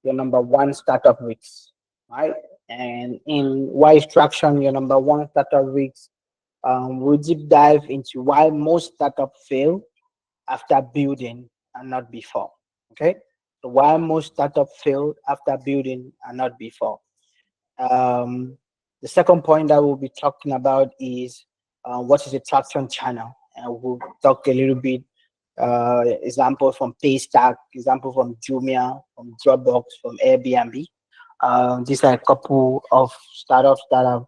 your number one startup risks, right? And in why traction, your number one startup risks, we'll deep dive into why most startups fail after building and not before. Okay, so why most startups fail after building and not before. Um, the second point that we'll be talking about is what is a traction channel, and we'll talk a little bit example from Paystack, example from Jumia, from Dropbox, from Airbnb. These are a couple of startups that have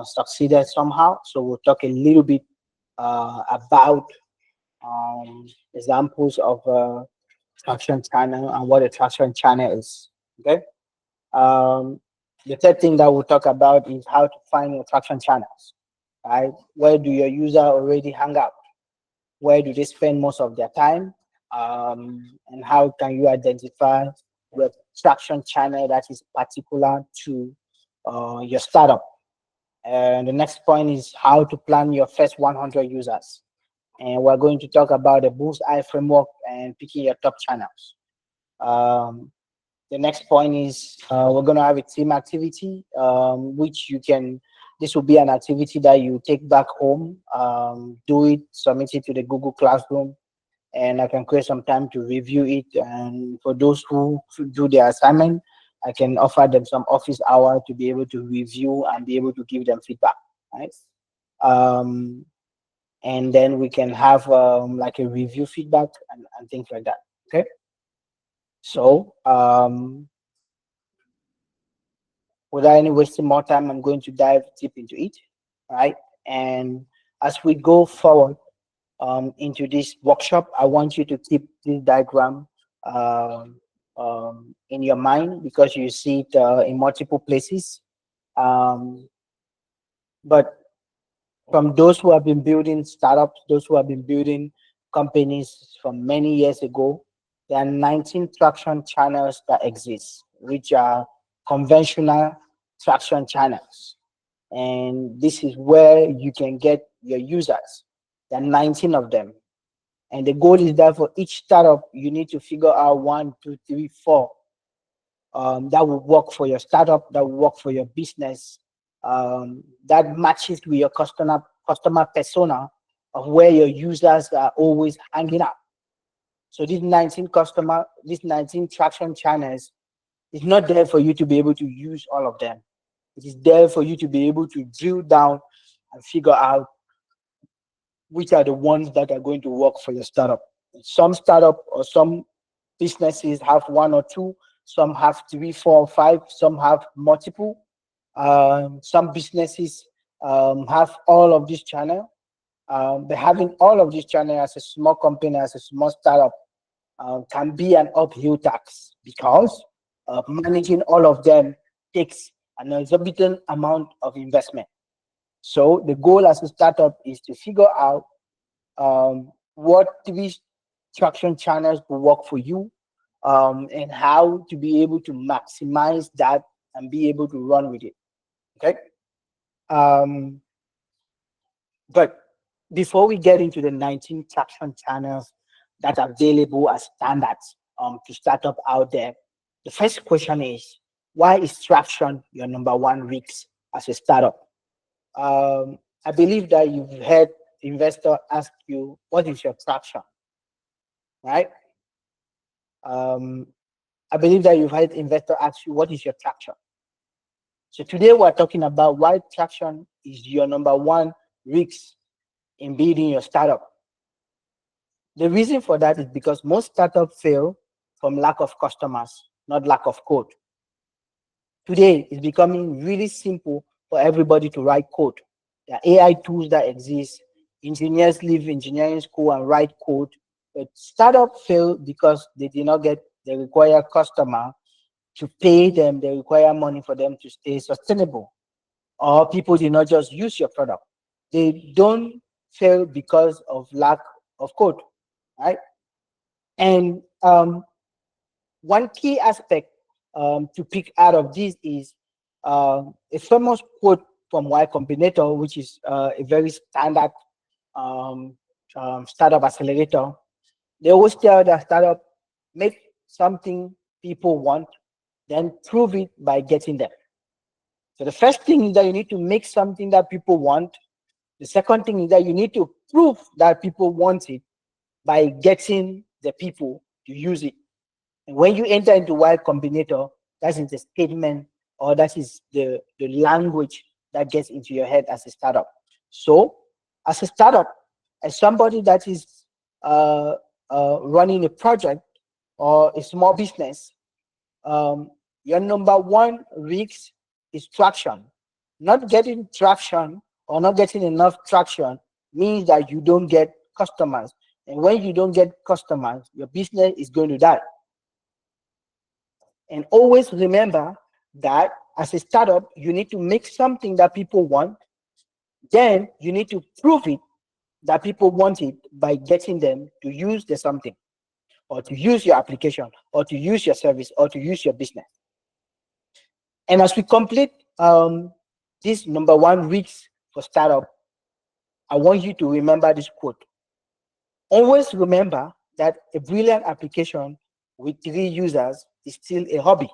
succeeded somehow. So we'll talk a little bit about examples of traction channel and what a traction channel is. Okay. Um, the third thing that we'll talk about is how to find your traction channels. Right? Where do your user already hang out? Where do they spend most of their time? And how can you identify your traction channel that is particular to your startup? And the next point is how to plan your first 100 users. And we're going to talk about the Bullseye framework and picking your top channels. Um, the next point is we're going to have a team activity, which you can, this will be an activity that you take back home, do it, submit it to the Google Classroom, and I can create some time to review it. And for those who do their assignment, I can offer them some office hour to be able to review and be able to give them feedback, right? Um, and then we can have like a review feedback and things like that, okay? So without any wasting more time, I'm going to dive deep into it, right? And as we go forward into this workshop, I want you to keep this diagram in your mind because you see it in multiple places. Um, but from those who have been building startups, those who have been building companies from many years ago, there are 19 traction channels that exist, which are conventional traction channels. And this is where you can get your users. There are 19 of them. And the goal is that for each startup, you need to figure out one, two, three, four that will work for your startup, that will work for your business, that matches with your customer persona of where your users are always hanging out. So these 19 traction channels is not there for you to be able to use all of them. It is there for you to be able to drill down and figure out which are the ones that are going to work for your startup. Some startup or some businesses have one or two, some have three, four, or five, some have multiple. Some businesses have all of this channel. But having all of this channel as a small company, as a small startup, can be an uphill task because managing all of them takes an exorbitant amount of investment. So the goal as a startup is to figure out what three traction channels will work for you, and how to be able to maximize that and be able to run with it. Okay. Um, but before we get into the 19 traction channels that are available as standards to startup out there, the first question is, why is traction your number one risk as a startup? I believe that you've heard investor ask you, what is your traction, right? Um, I believe that you've had investor ask you, what is your traction? So today we're talking about why traction is your number one risk in building your startup. The reason for that is because most startups fail from lack of customers, not lack of code. Today it's becoming really simple for everybody to write code. There are AI tools that exist. Engineers leave engineering school and write code, but startups fail because they did not get the required customer to pay them. They require money for them to stay sustainable. Or people did not just use your product. They don't fail because of lack of code, right? And one key aspect to pick out of this is a famous quote from Y Combinator, which is a very standard um, startup accelerator. They always tell the startup, make something people want, then prove it by getting them. So the first thing is that you need to make something that people want. The second thing is that you need to prove that people want it by getting the people to use it. And when you enter into Y Combinator, that is the statement, or that is the language that gets into your head as a startup. So as a startup, as somebody that is running a project or a small business, your number one risk is traction. Not getting traction or not getting enough traction means that you don't get customers. And when you don't get customers, your business is going to die. And always remember that as a startup, you need to make something that people want. Then you need to prove it that people want it by getting them to use the something, or to use your application, or to use your service, or to use your business. And as we complete this number one risk for startup, I want you to remember this quote. Always remember that a brilliant application with 3 users is still a hobby,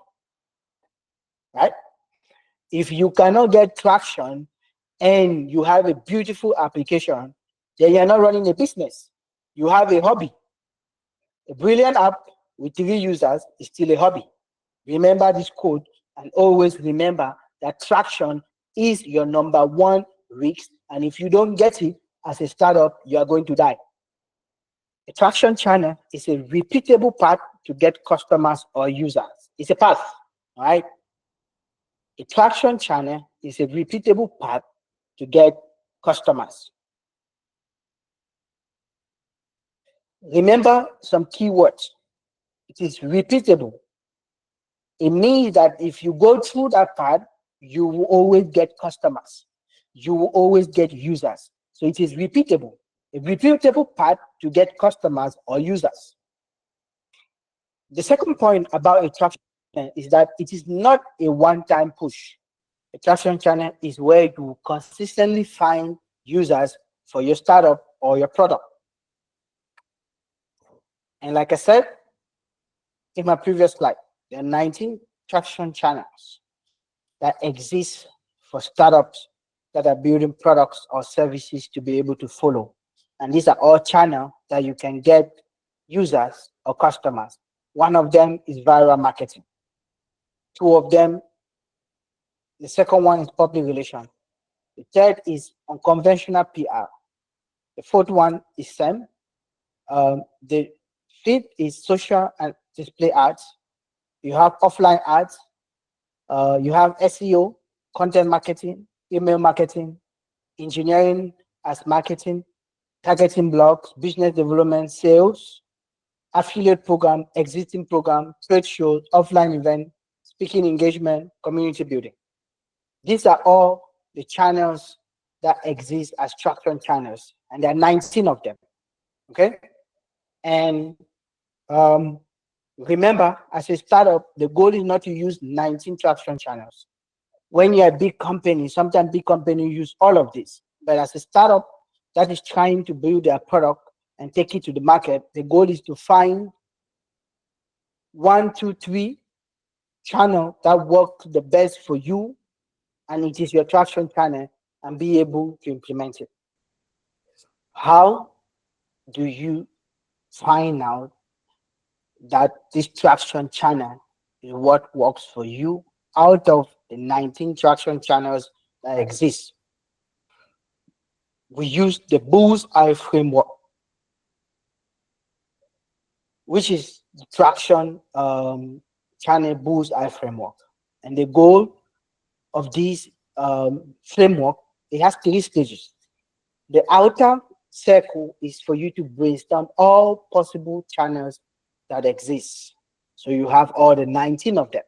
right? If you cannot get traction and you have a beautiful application, then you're not running a business. You have a hobby. A brilliant app with 3 users is still a hobby. Remember this quote, and always remember that traction is your number one risk. And if you don't get it as a startup, you are going to die. A traction channel is a repeatable path to get customers or users. It's a path, all right? A traction channel is a repeatable path to get customers. Remember some keywords. It is repeatable. It means that if you go through that path, you will always get customers. You will always get users. So it is repeatable. A repeatable path to get customers or users. The second point about a traction channel is that it is not a one-time push. A traction channel is where you consistently find users for your startup or your product. And like I said in my previous slide, there are 19 traction channels that exist for startups that are building products or services to be able to follow. And these are all channels that you can get users or customers. One of them is viral marketing. 2 of them, the second one is public relations. The third is unconventional PR. The fourth one is SEM. The fifth is social and display ads. You have offline ads. You have SEO, content marketing, email marketing, engineering as marketing, targeting blogs, business development, sales, affiliate program, existing program, trade shows, offline event, speaking engagement, community building. These are all the channels that exist as traction channels, and there are 19 of them. Okay, and remember, as a startup, the goal is not to use 19 traction channels. When you're a big company, sometimes big companies use all of this. But as a startup that is trying to build their product and take it to the market, the goal is to find 1, 2, 3 channel that work the best for you, and it is your traction channel, and be able to implement it. How do you find out that this traction channel is what works for you out of the 19 traction channels that exist? We use the Bullseye framework, which is the traction channel Bullseye framework. And the goal of this framework, it has 3 stages. The outer circle is for you to brainstorm all possible channels that exist. So you have all the 19 of them.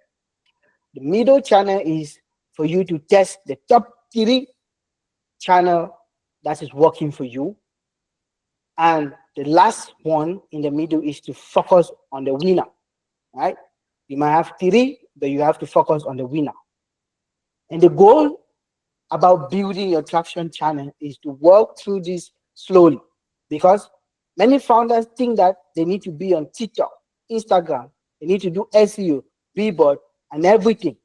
The middle channel is for you to test the top 3 channel that is working for you. And the last one in the middle is to focus on the winner, right? You might have 3, but you have to focus on the winner. And the goal about building your traction channel is to work through this slowly, because many founders think that they need to be on TikTok, Instagram, You need to do SEO, billboard, and everything.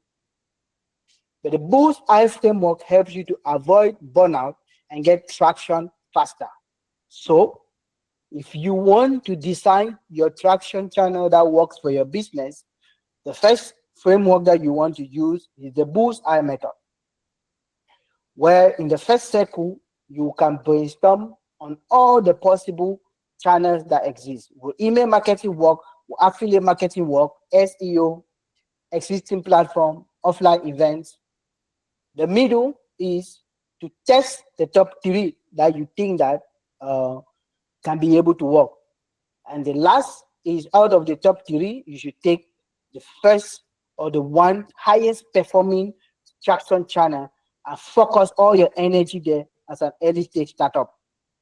But the Bullseye framework helps you to avoid burnout and get traction faster. So, if you want to design your traction channel that works for your business, the first framework that you want to use is the Bullseye method, where in the first circle, you can brainstorm on all the possible channels that exist. Will email marketing work? Will affiliate marketing work? SEO, existing platform, offline events? The middle is to test the top three that you think that can be able to work. And the last is out of the top three, you should take the first or the one highest performing traction channel and focus all your energy there as an early stage startup.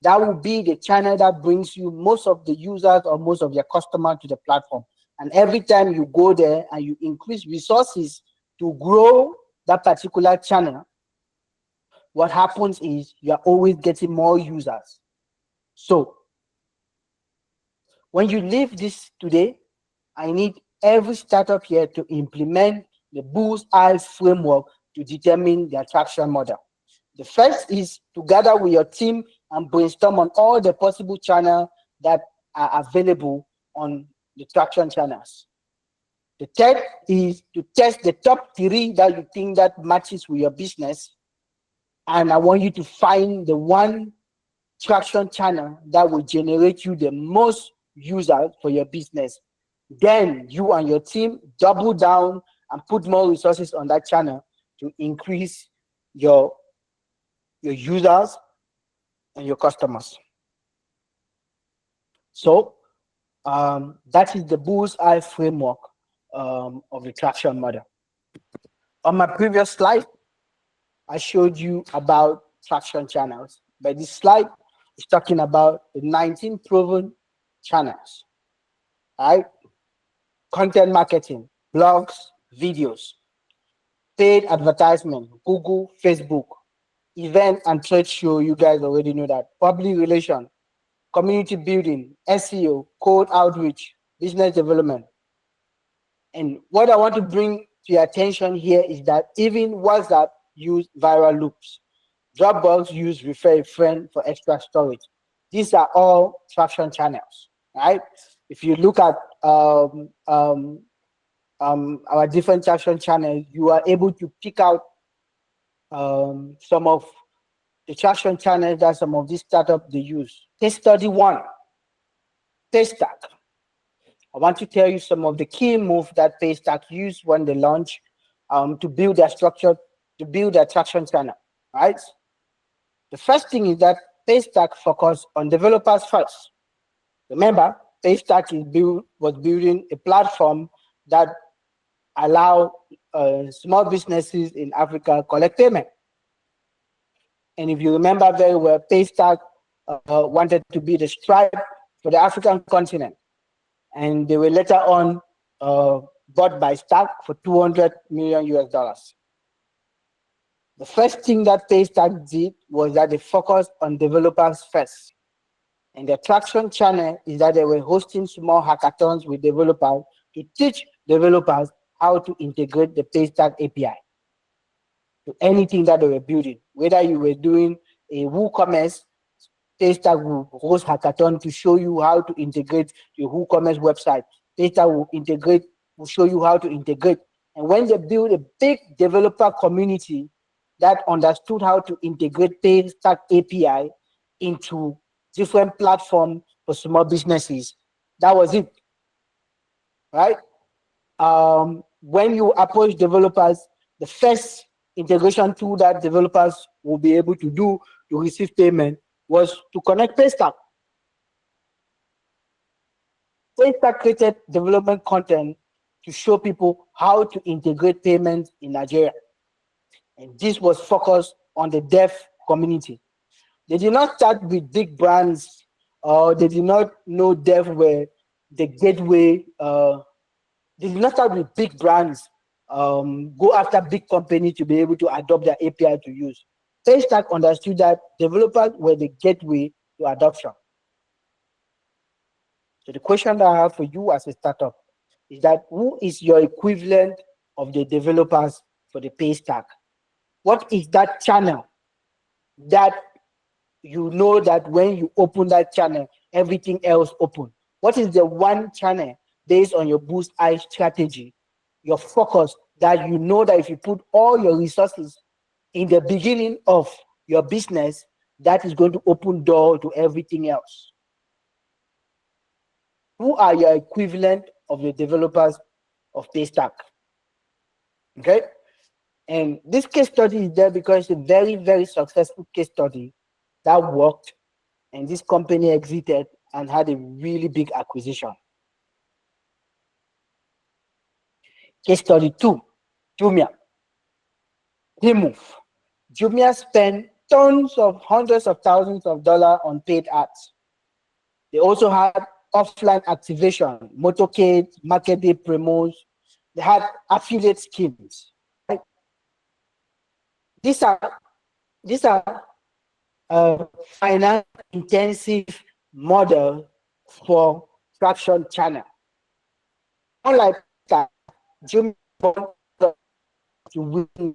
That will be the channel that brings you most of the users or most of your customers to the platform. And every time you go there and you increase resources to grow that particular channel, what happens is you are always getting more users. So when you leave this today, I need every startup here to implement the Bullseye framework to determine the attraction model. The first is to gather with your team and brainstorm on all the possible channels that are available on the traction channels. The third is to test the top three that you think that matches with your business. And I want you to find the one traction channel that will generate you the most users for your business. Then you and your team double down and put more resources on that channel to increase your users and your customers. So that is the Bullseye framework of the traction model. On my previous slide, I showed you about traction channels, but this slide is talking about the 19 proven channels, right? Content marketing, blogs, videos, paid advertisement, Google, Facebook, event and trade show, you guys already know that, public relation, community building, SEO, cold outreach, business development. And what I want to bring to your attention here is that even WhatsApp use viral loops. Dropbox use refer a friend for extra storage. These are all traction channels, right? If you look at our different traction channels, you are able to pick out some of the traction channels that some of these startups they use. Case study one, Paystack. I want to tell you some of the key moves that Paystack used when they launched to build their structure, to build their traction channel, right? The first thing is that Paystack focused on developers first. Remember, Paystack was building a platform that allow small businesses in Africa collect payment. And if you remember very well, Paystack wanted to be the Stripe for the African continent. And they were later on bought by Stack for 200 million US dollars. The first thing that Paystack did was that they focused on developers first. And the traction channel is that they were hosting small hackathons with developers to teach developers how to integrate the Paystack API to anything that they were building. Whether you were doing a WooCommerce, Paystack will host hackathon to show you how to integrate your WooCommerce website. Paystack will show you how to integrate. And when they build a big developer community that understood how to integrate Paystack API into different platforms for small businesses, that was it, right? When you approach developers, the first integration tool that developers will be able to do to receive payment was to connect Paystack. Paystack created development content to show people how to integrate payments in Nigeria. And this was focused on the dev community. They did not start with big brands, or they did not know dev were the gateway. They did not start with big brands, go after big companies to be able to adopt their API to use. Paystack understood that developers were the gateway to adoption. So the question that I have for you as a startup, is that who is your equivalent of the developers for the Paystack? What is that channel that you know that when you open that channel, everything else open? What is the one channel based on your Bullseye strategy, your focus, that you know that if you put all your resources in the beginning of your business, that is going to open door to everything else? Who are your equivalent of the developers of Paystack? Okay. And this case study is there because it's a very, very successful case study that worked, and this company exited and had a really big acquisition. Case study 2, Jumia. Move. Jumia spent tons of hundreds of thousands of dollars on paid ads. They also had offline activation, motorcade, market day promos. They had affiliate schemes. Right? These are finance intensive model for traction channel. Unlike that, Jumia to win.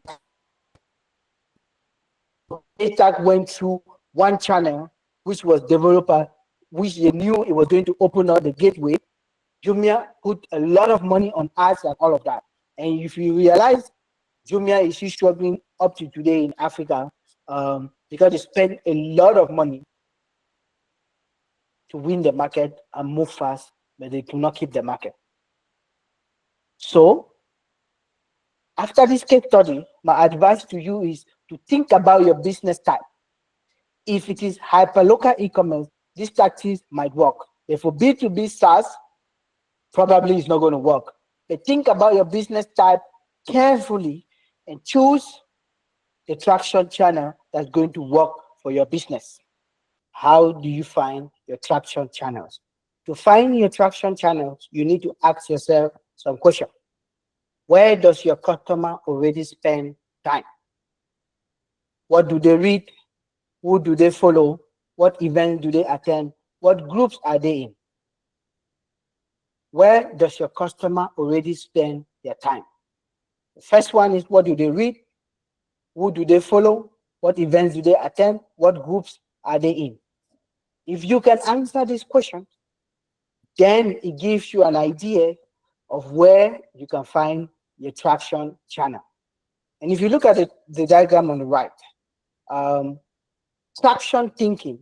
Paystack went through one channel, which was developer, which they knew it was going to open up the gateway. Jumia put a lot of money on ads and all of that. And if you realize, Jumia is still struggling up to today in Africa because they spend a lot of money to win the market and move fast, but they do not keep the market. So after this case study, my advice to you is to think about your business type. If it is hyperlocal e-commerce, these tactics might work. If for B2B SaaS, probably it's not going to work. But think about your business type carefully and choose the traction channel that's going to work for your business. How do you find your traction channels? To find your traction channels, you need to ask yourself some questions. Where does your customer already spend time? What do they read? Who do they follow? What events do they attend? What groups are they in? Where does your customer already spend their time? The first one is, what do they read? Who do they follow? What events do they attend? What groups are they in? If you can answer this question, then it gives you an idea of where you can find your traction channel. And if you look at the diagram on the right, traction thinking,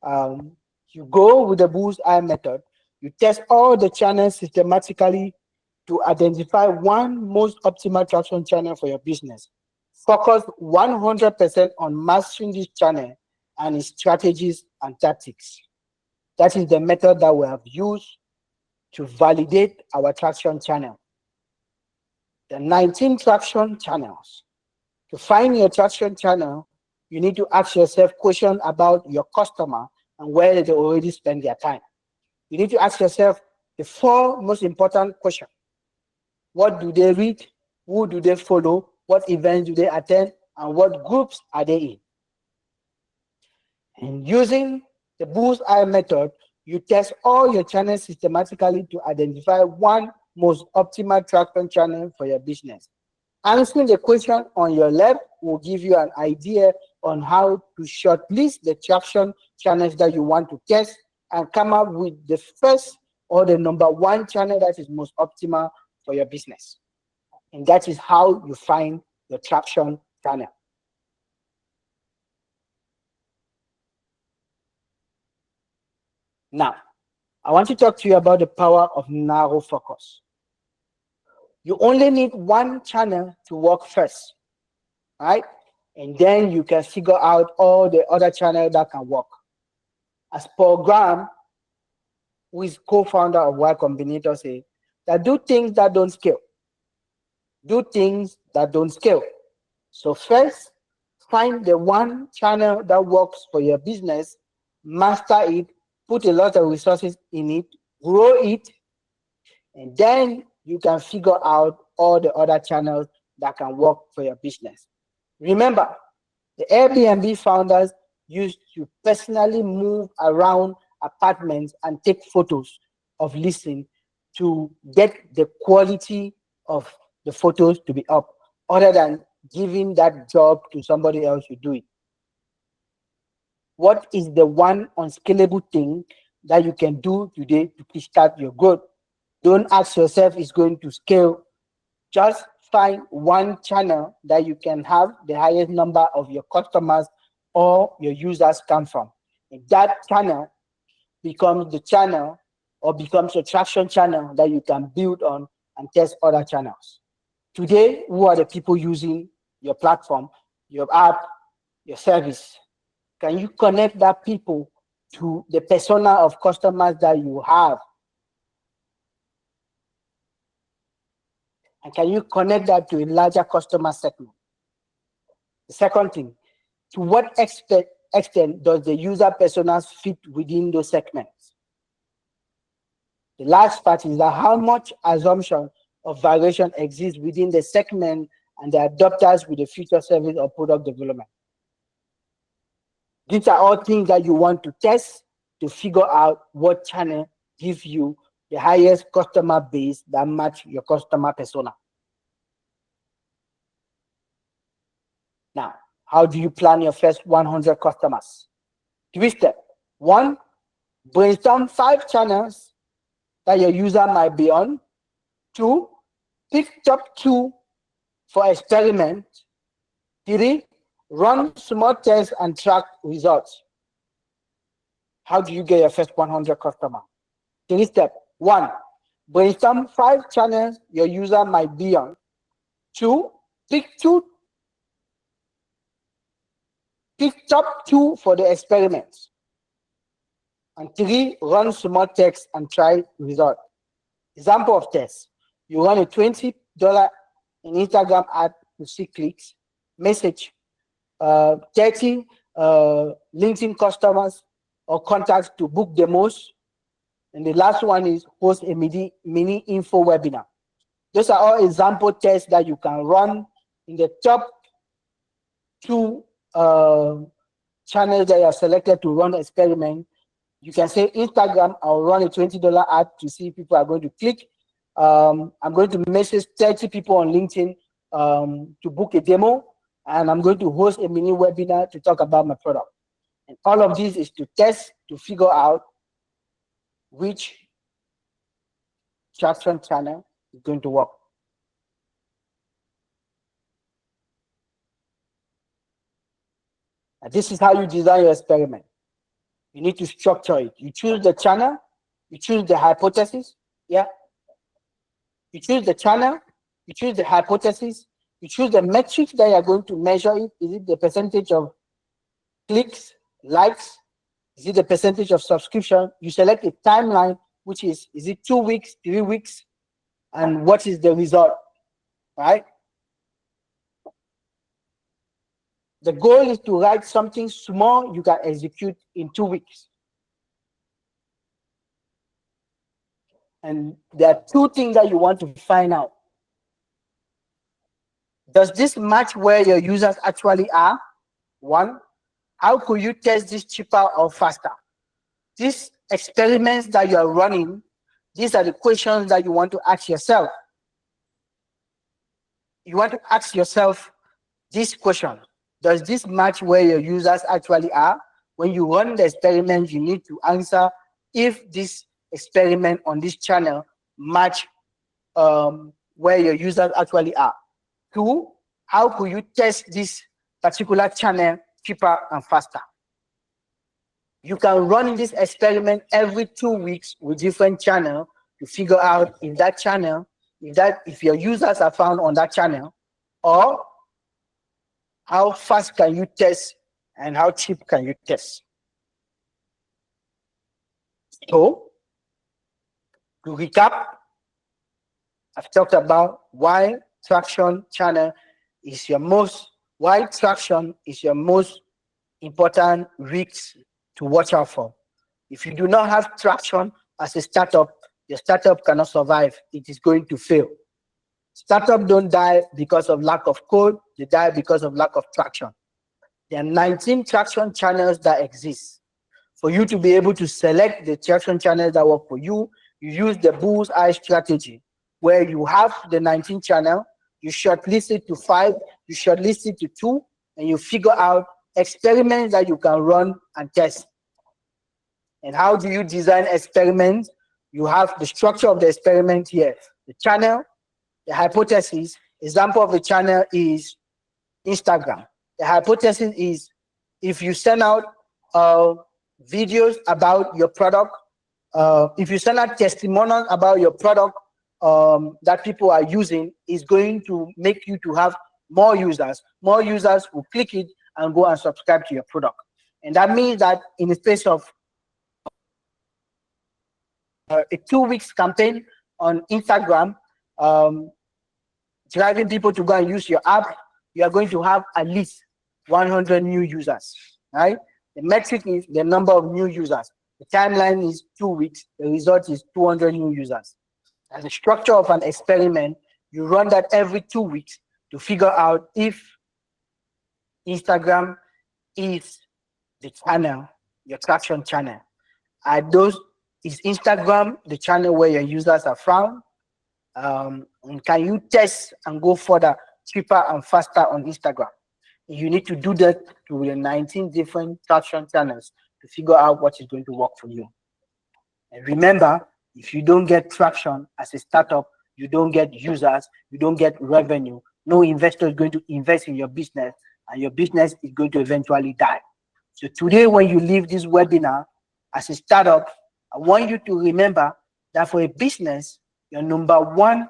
you go with the Bullseye method, you test all the channels systematically to identify one most optimal traction channel for your business. Focus 100% on mastering this channel and its strategies and tactics. That is the method that we have used to validate our traction channel. The 19 traction channels. To find your traction channel, you need to ask yourself questions about your customer and where they already spend their time. You need to ask yourself the 4 most important questions. What do they read? Who do they follow? What events do they attend? And what groups are they in? And using the Bullseye method, you test all your channels systematically to identify one most optimal traction channel for your business. Answering the question on your left will give you an idea on how to shortlist the traction channels that you want to test and come up with the first or the number 1 channel that is most optimal for your business. And that is how you find your traction channel. Now, I want to talk to you about the power of narrow focus. You only need one channel to work first, right? And then you can figure out all the other channels that can work. As Paul Graham, who is co-founder of Y Combinator, says, that do things that don't scale. Do things that don't scale. So first, find the one channel that works for your business, master it, put a lot of resources in it, grow it, and then you can figure out all the other channels that can work for your business. Remember, the Airbnb founders used to personally move around apartments and take photos of listings to get the quality of the photos to be up, other than giving that job to somebody else to do it? What is the one unscalable thing that you can do today to kickstart your growth? Don't ask yourself it's going to scale. Just find one channel that you can have the highest number of your customers or your users come from. If that channel becomes the channel or becomes a traction channel that you can build on and test other channels. Today, who are the people using your platform, your app, your service? Can you connect that people to the persona of customers that you have? And can you connect that to a larger customer segment? The second thing, to what extent does the user personas fit within those segments? The last part is that how much assumption of variation exists within the segment and the adopters with the future service or product development. These are all things that you want to test to figure out what channel gives you the highest customer base that match your customer persona. Now, how do you plan your first 100 customers? 3 steps. 1, brainstorm 5 channels that your user might be on. 2, pick top 2 for experiment. 3, run small tests and track results. How do you get your first 100 customers? 3 steps. 1, brainstorm 5 channels your user might be on. 2, pick top 2 for the experiments. And 3, run small tests and try result. Example of test: you run a $20 in Instagram ad to see clicks, message 30 LinkedIn customers or contacts to book demos. And the last one is host a mini info webinar. Those are all example tests that you can run in the top 2 channels that you are selected to run the experiment. You can say Instagram, I'll run a $20 ad to see if people are going to click. I'm going to message 30 people on LinkedIn to book a demo, and I'm going to host a mini webinar to talk about my product. And all of this is to test, to figure out which traction channel is going to work. And this is how you design your experiment. You need to structure it. You choose the channel, you choose the hypothesis. Yeah. You choose the channel, you choose the hypothesis, you choose the metrics that you are going to measure it. Is it the percentage of clicks, likes? Is it the percentage of subscription? You select a timeline, which is it 2 weeks, 3 weeks? And what is the result, right? The goal is to write something small you can execute in 2 weeks. And there are 2 things that you want to find out. Does this match where your users actually are? 1, how could you test this cheaper or faster? These experiments that you are running, these are the questions that you want to ask yourself. You want to ask yourself this question: does this match where your users actually are? When you run the experiment, you need to answer if this experiment on this channel match where your users actually are. 2, how could you test this particular channel cheaper and faster? You can run this experiment every 2 weeks with different channels to figure out if that channel, if your users are found on that channel, or how fast can you test and how cheap can you test. So, to recap, I've talked about why traction is your most important risk to watch out for. If you do not have traction as a startup, your startup cannot survive. It is going to fail. Startups don't die because of lack of code. They die because of lack of traction. There are 19 traction channels that exist. For you to be able to select the traction channels that work for you, you use the bullseye strategy, where you have the 19 channel, you shortlist it to 5, you shortlist it to 2, and you figure out experiments that you can run and test. And how do you design experiments? You have the structure of the experiment here. The channel, the hypothesis, example of the channel is Instagram. The hypothesis is if you send out videos about your product, if you send out testimonials about your product that people are using, is going to make you to have more users. More users will click it and go and subscribe to your product. And that means that in the space of a 2 weeks campaign on Instagram, driving people to go and use your app, you are going to have at least 100 new users, right? The metric is the number of new users. The timeline is 2 weeks. The result is 200 new users. As the structure of an experiment, you run that every 2 weeks to figure out if Instagram is the channel, your traction channel. Is Instagram the channel where your users are found? And can you test and go further, cheaper and faster on Instagram? You need to do that through the 19 different traction channels to figure out what is going to work for you. And remember, if you don't get traction as a startup, you don't get users, you don't get revenue, no investor is going to invest in your business, and your business is going to eventually die. So today, when you leave this webinar as a startup, I want you to remember that for a business, your number one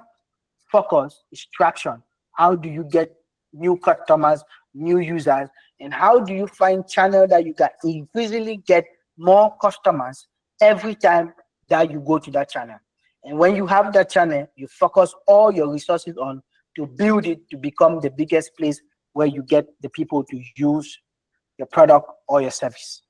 focus is traction. How do you get new customers, new users, and how do you find channel that you can increasingly get more customers every time that you go to that channel? And when you have that channel, you focus all your resources on to build it to become the biggest place where you get the people to use your product or your service.